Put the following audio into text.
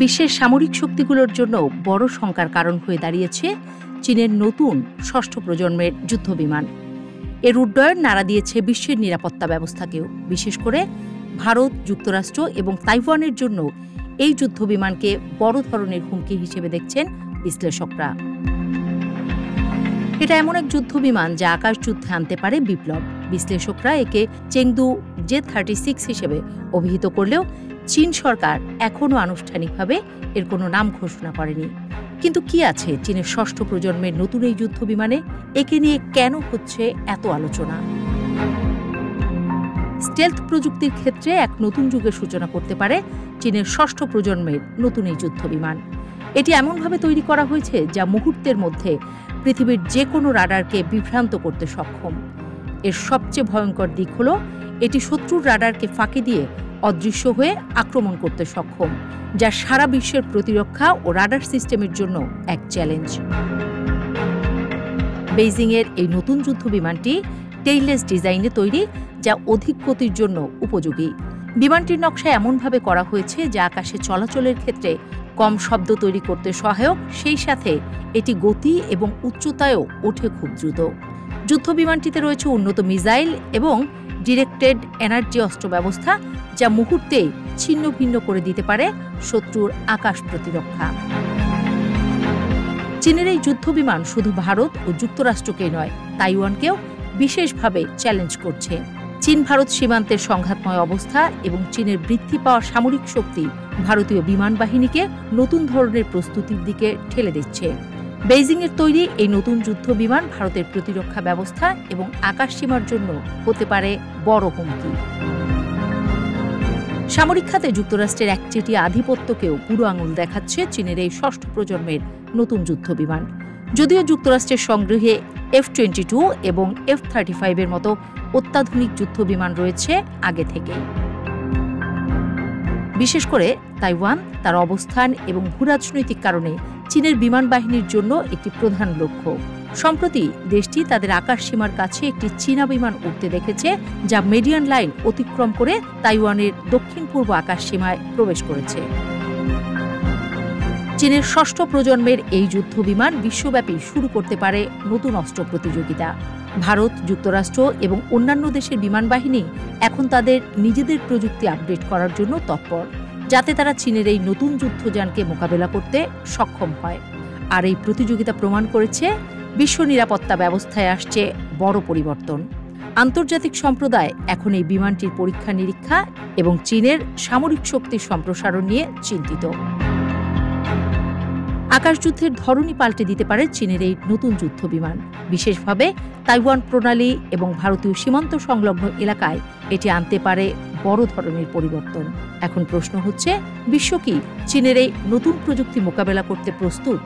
বিশ্বের সামরিক শক্তিগুলোর জন্য বড় শঙ্কার কারণ হয়ে দাঁড়িয়েছে চীনের নতুন ষষ্ঠ প্রজন্মের যুদ্ধবিমান। এর উড্ডয়ন নাড়া দিয়েছে বিশ্বের নিরাপত্তা ব্যবস্থাকেও। বিশেষ করে ভারত, যুক্তরাষ্ট্র এবং তাইওয়ানের জন্য এই যুদ্ধবিমানকে বড় ধরনের হুমকি হিসেবে দেখছেন বিশ্লেষকরা। এটা এমন এক যুদ্ধবিমান যা আকাশ যুদ্ধে আনতে পারে বিপ্লব। বিশ্লেষকরা একে চেংদু J-36 হিসেবে অভিহিত করলেও চীন সরকার এখনও আনুষ্ঠানিকভাবে এর কোনো নাম ঘোষণা করেনি। কিন্তু কি আছে চীনের ষষ্ঠ প্রজন্মের নতুন এই যুদ্ধবিমানে? একে নিয়ে কেন হচ্ছে এত আলোচনা? স্টেলথ প্রযুক্তির ক্ষেত্রে এক নতুন যুগের সূচনা করতে পারে চীনের ষষ্ঠ প্রজন্মের নতুন এই যুদ্ধবিমান। এটি এমনভাবে তৈরি করা হয়েছে যা মুহূর্তের মধ্যে পৃথিবীর যে কোনো রাডারকে বিভ্রান্ত করতে সক্ষম। এর সবচেয়ে ভয়ঙ্কর দিক হল এটি শত্রুর রাডারকে ফাঁকি দিয়ে অদৃশ্য হয়ে আক্রমণ করতে সক্ষম, যা সারা বিশ্বের প্রতিরক্ষা ও রাডার সিস্টেমের জন্য এক চ্যালেঞ্জ। বেইজিংয়ের এই নতুন যুদ্ধবিমানটি টেইললেস ডিজাইনে তৈরি, যা অধিক গতির জন্য উপযোগী। বিমানটির নকশা এমনভাবে করা হয়েছে যা আকাশে চলাচলের ক্ষেত্রে কম শব্দ তৈরি করতে সহায়ক, সেই সাথে এটি গতি এবং উচ্চতায়ও ওঠে খুব দ্রুত। যুদ্ধবিমানটিতে রয়েছে উন্নত মিসাইল এবং ডিরেক্টেড এনার্জি অস্ত্র ব্যবস্থা, যা মুহূর্তেই ছিন্ন ভিন্ন করে দিতে পারে শত্রুর আকাশ প্রতিরক্ষা। চীনের এই যুদ্ধবিমান শুধু ভারত ও যুক্তরাষ্ট্রকেই নয়, তাইওয়ানকেও বিশেষভাবে চ্যালেঞ্জ করছে। চীন ভারত সীমান্তের সংঘাতময় অবস্থা এবং চীনের বৃদ্ধি পাওয়া সামরিক শক্তি ভারতীয় বিমান বাহিনীকে নতুন ধরনের প্রস্তুতির দিকে ঠেলে দিচ্ছে। বেইজিংয়ের তৈরি এই নতুন যুদ্ধবিমান ভারতের প্রতিরক্ষা ব্যবস্থা এবং আকাশ সীমার জন্য হতে পারে বড় হুমকি। সামরিক খাতে যুক্তরাষ্ট্রের একচেটিয়া আধিপত্যকেও বুড়ো আঙুল দেখাচ্ছে চীনের এই ষষ্ঠ প্রজন্মের নতুন যুদ্ধবিমান। যদিও যুক্তরাষ্ট্রের সংগ্রহে F-22 এবং F-35 এর মতো অত্যাধুনিক যুদ্ধবিমান রয়েছে আগে থেকেই। বিশেষ করে তাইওয়ান তার অবস্থান এবং ভূরাজনৈতিক কারণে চীনের বিমান বাহিনীর জন্য একটি প্রধান লক্ষ্য। সম্প্রতি দেশটি তাদের আকাশ সীমার কাছে একটি চীনা বিমান উঠতে দেখেছে, যা মেডিয়ান লাইন অতিক্রম করে তাইওয়ানের দক্ষিণ পূর্ব আকাশ সীমায় প্রবেশ করেছে। চীনের ষষ্ঠ প্রজন্মের এই যুদ্ধবিমান বিশ্বব্যাপী শুরু করতে পারে নতুন অস্ত্র প্রতিযোগিতা। ভারত, যুক্তরাষ্ট্র এবং অন্যান্য দেশের বিমান বাহিনী এখন তাদের নিজেদের প্রযুক্তি আপডেট করার জন্য তৎপর, যাতে তারা চীনের এই নতুন যুদ্ধযানকে মোকাবেলা করতে সক্ষম হয়। আর এই প্রতিযোগিতা প্রমাণ করেছে বিশ্ব নিরাপত্তা ব্যবস্থায় আসছে বড় পরিবর্তন। আন্তর্জাতিক সম্প্রদায় এখন এই বিমানটির পরীক্ষা নিরীক্ষা এবং চীনের সামরিক শক্তির সম্প্রসারণ নিয়ে চিন্তিত। আকাশযুদ্ধের ধরনই পাল্টে দিতে পারে চীনের এই নতুন যুদ্ধবিমান। বিশেষভাবে তাইওয়ান প্রণালী এবং ভারতীয় সীমান্ত সংলগ্ন এলাকায় এটি আনতে পারে বড় ধরনের পরিবর্তন। এখন প্রশ্ন হচ্ছে, বিশ্ব কি চীনের এই নতুন প্রযুক্তি মোকাবেলা করতে প্রস্তুত?